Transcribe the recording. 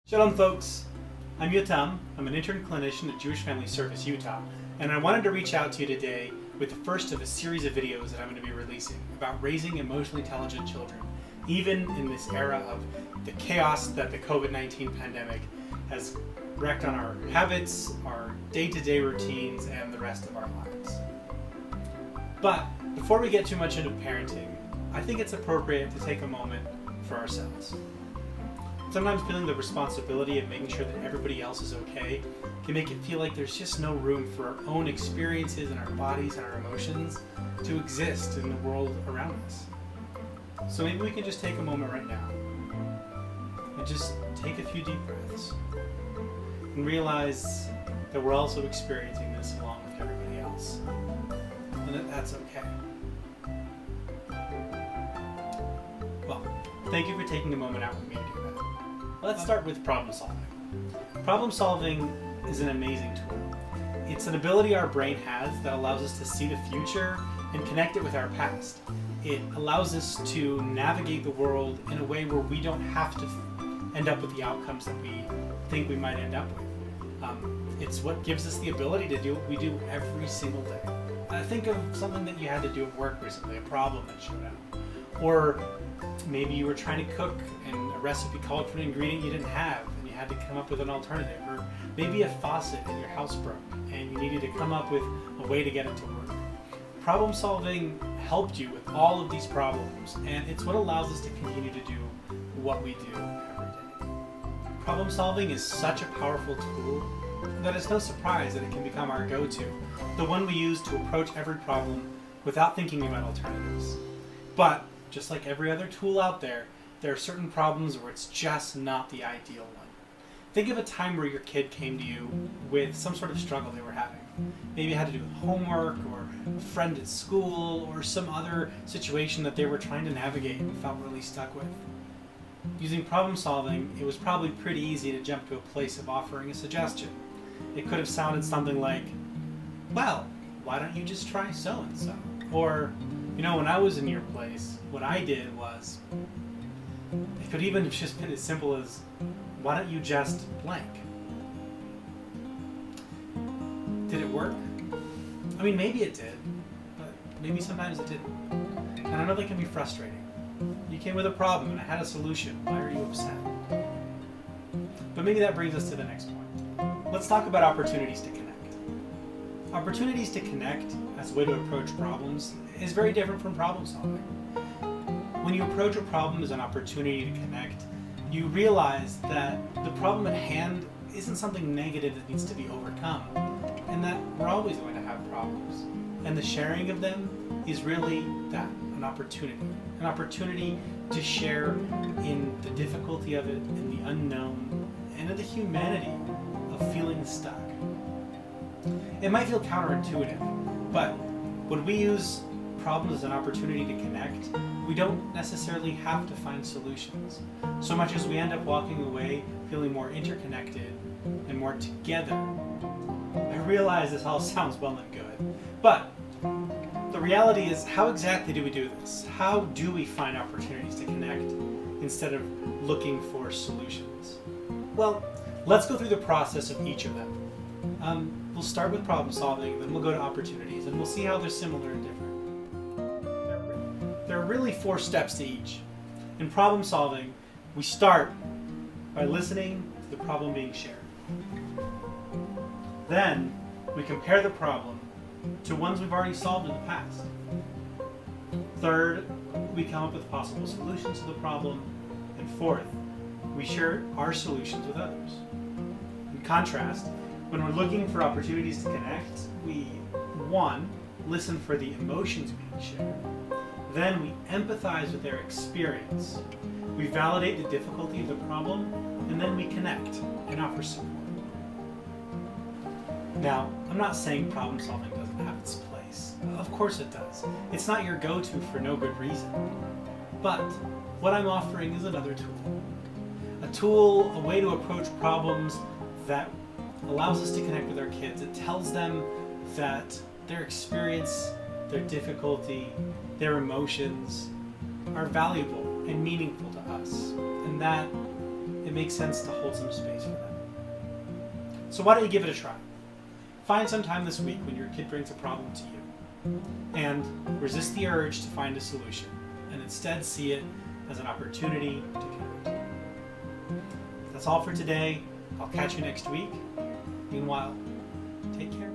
Shalom folks, I'm Yotam. I'm an intern clinician at Jewish Family Service Utah, and I wanted to reach out to you today with the first of a series of videos that I'm going to be releasing about raising emotionally intelligent children, even in this era of the chaos that the COVID-19 pandemic has wreaked on our habits, our day-to-day routines, and the rest of our lives. But before we get too much into parenting, I think it's appropriate to take a moment for ourselves. Sometimes feeling the responsibility of making sure that everybody else is okay can make it feel like there's just no room for our own experiences and our bodies and our emotions to exist in the world around us. So maybe we can just take a moment right now and just take a few deep breaths and realize that we're also experiencing this along with everybody else, and that that's okay. Well, thank you for taking a moment out with me to do that. Let's start with problem solving. Problem solving is an amazing tool. It's an ability our brain has that allows us to see the future and connect it with our past. It allows us to navigate the world in a way where we don't have to end up with the outcomes that we think we might end up with. It's what gives us the ability to do what we do every single day. Think of something that you had to do at work recently, a problem that showed up. Or maybe you were trying to cook and a recipe called for an ingredient you didn't have and you had to come up with an alternative. Or maybe a faucet in your house broke and you needed to come up with a way to get it to work. Problem solving helped you with all of these problems, and it's what allows us to continue to do what we do every day. Problem solving is such a powerful tool that it's no surprise that it can become our go-to, the one we use to approach every problem without thinking about alternatives. But just like every other tool out there, there are certain problems where it's just not the ideal one. Think of a time where your kid came to you with some sort of struggle they were having. Maybe it had to do with homework or a friend at school or some other situation that they were trying to navigate and felt really stuck with. Using problem solving, it was probably pretty easy to jump to a place of offering a suggestion. It could have sounded something like, well, why don't you just try so-and-so? Or, when I was in your place, what I did was, it could even have just been as simple as, why don't you just blank? Did it work? I mean, maybe it did, but maybe sometimes it didn't. And I know that can be frustrating. You came with a problem and I had a solution. Why are you upset? But maybe that brings us to the next point. Let's talk about opportunities to connect. Opportunities to connect as a way to approach problems is very different from problem solving. When you approach a problem as an opportunity to connect, you realize that the problem at hand isn't something negative that needs to be overcome, and that we're always going to have problems. And the sharing of them is really that, an opportunity to share in the difficulty of it, in the unknown, and in the humanity of feeling stuck. It might feel counterintuitive, but when we use problems as an opportunity to connect, we don't necessarily have to find solutions, so much as we end up walking away feeling more interconnected and more together. I realize this all sounds well and good, but the reality is, how exactly do we do this? How do we find opportunities to connect instead of looking for solutions? Well, let's go through the process of each of them. We'll start with problem solving, then we'll go to opportunities, and we'll see how they're similar and different. There are really 4 steps to each. In problem solving, we start by listening to the problem being shared. Then, we compare the problem to ones we've already solved in the past. Third, we come up with possible solutions to the problem. And fourth, we share our solutions with others. In contrast, when we're looking for opportunities to connect, we, 1, listen for the emotions being shared. Then we empathize with their experience. We validate the difficulty of the problem, and then we connect and offer support. Now, I'm not saying problem solving doesn't have its place. Of course it does. It's not your go-to for no good reason. But what I'm offering is another tool. A tool, a way to approach problems that allows us to connect with our kids. It tells them that their experience, their difficulty, their emotions are valuable and meaningful to us, and that it makes sense to hold some space for them. So why don't you give it a try? Find some time this week when your kid brings a problem to you and resist the urge to find a solution and instead see it as an opportunity to connect. That's all for today. I'll catch you next week. Meanwhile, take care.